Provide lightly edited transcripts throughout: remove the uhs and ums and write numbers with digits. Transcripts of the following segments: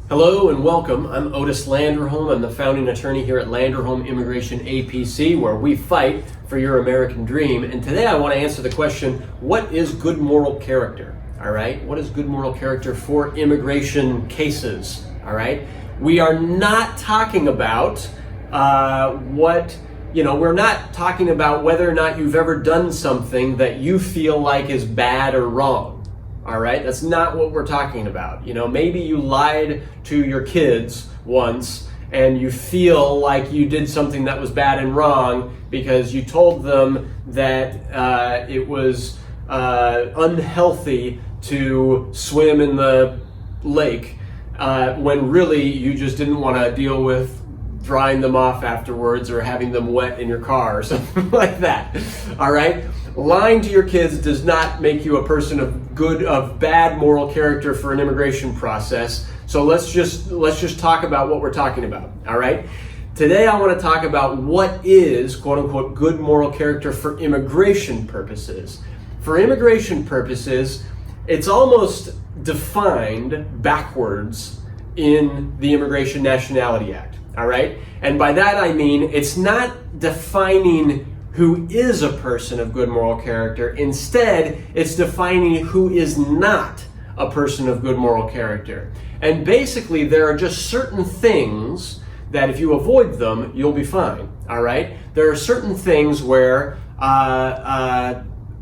Hello and welcome. I'm Otis Landerholm. I'm the founding attorney here at Landerholm Immigration A.P.C, where we fight for your American dream. And today I want to answer the question, what is good moral character? All right, what is good moral character for immigration cases? All right, we are not talking about we're not talking about whether or not you've ever done something that you feel like is bad or wrong. All right, that's not what we're talking about. Maybe you lied to your kids once and you feel like you did something that was bad and wrong because you told them that it was unhealthy to swim in the lake when really you just didn't want to deal with drying them off afterwards or having them wet in your car or something like that. All right? Lying to your kids does not make you a person of bad moral character for an immigration process. So let's just talk about what we're talking about. All right? Today I want to talk about what is quote unquote good moral character for immigration purposes. For immigration purposes, it's almost defined backwards in the Immigration Nationality Act. All right? And by that I mean it's not defining who is a person of good moral character. Instead, it's defining who is not a person of good moral character. And basically, there are just certain things that if you avoid them, you'll be fine. All right? There are certain things where,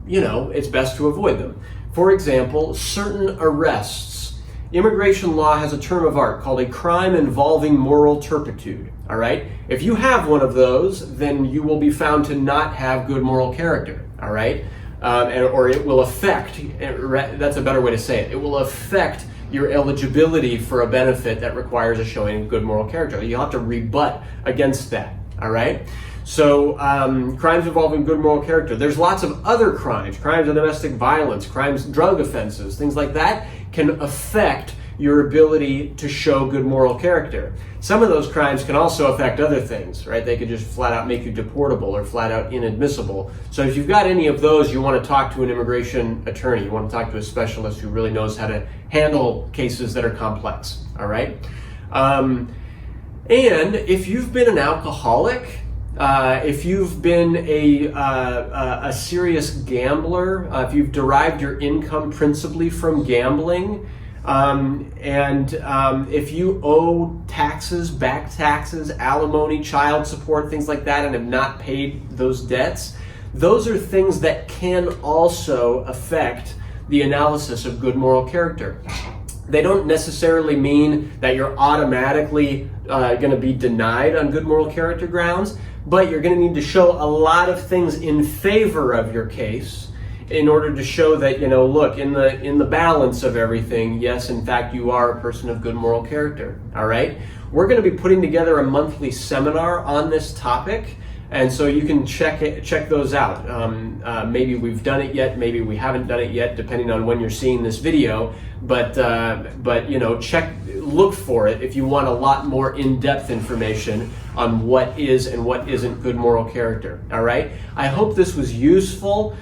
it's best to avoid them. For example, certain arrests. Immigration law has a term of art called a crime involving moral turpitude. All right? If you have one of those, then you will be found to not have good moral character. All right? Or it will affect, that's a better way to say it, it will affect your eligibility for a benefit that requires a showing of good moral character. You'll have to rebut against that. All right? So crimes involving good moral character. There's lots of other crimes of domestic violence, crimes, drug offenses, things like that can affect your ability to show good moral character. Some of those crimes can also affect other things, right? They could just flat out make you deportable or flat out inadmissible. So if you've got any of those, you want to talk to an immigration attorney. You want to talk to a specialist who really knows how to handle cases that are complex, all right? And if you've been an alcoholic, if you've been a serious gambler, if you've derived your income principally from gambling, if you owe taxes, back taxes, alimony, child support, things like that, and have not paid those debts, those are things that can also affect the analysis of good moral character. They don't necessarily mean that you're automatically going to be denied on good moral character grounds, but you're going to need to show a lot of things in favor of your case in order to show that, look, in the balance of everything, yes, in fact, you are a person of good moral character. All right? We're going to be putting together a monthly seminar on this topic, and so you can check those out. Maybe we've done it yet, maybe we haven't done it yet, depending on when you're seeing this video. But look for it if you want a lot more in-depth information on what is and what isn't good moral character. All right? I hope this was useful.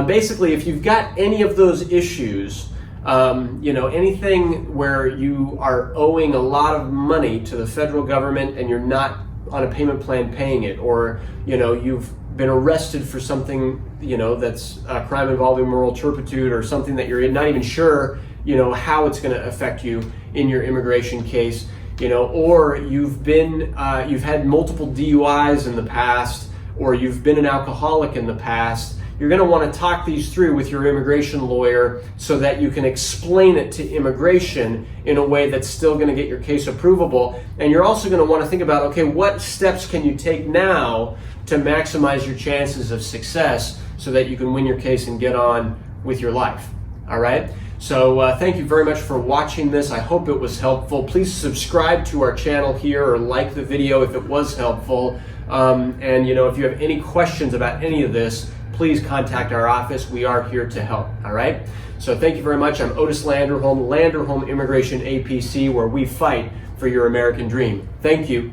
Basically, if you've got any of those issues, anything where you are owing a lot of money to the federal government and you're not on a payment plan paying it, or you've been arrested for something that's a crime involving moral turpitude, or something that you're not even sure how it's going to affect you in your immigration case, or you've had multiple DUIs in the past, or you've been an alcoholic in the past. You're going to want to talk these through with your immigration lawyer so that you can explain it to immigration in a way that's still going to get your case approvable. And you're also going to want to think about, okay, what steps can you take now to maximize your chances of success so that you can win your case and get on with your life. All right? So thank you very much for watching this. I hope it was helpful. Please subscribe to our channel here or like the video if it was helpful. If you have any questions about any of this, please contact our office. We are here to help. All right? So thank you very much. I'm Otis Landerholm, Landerholm Immigration A.P.C, where we fight for your American dream. Thank you.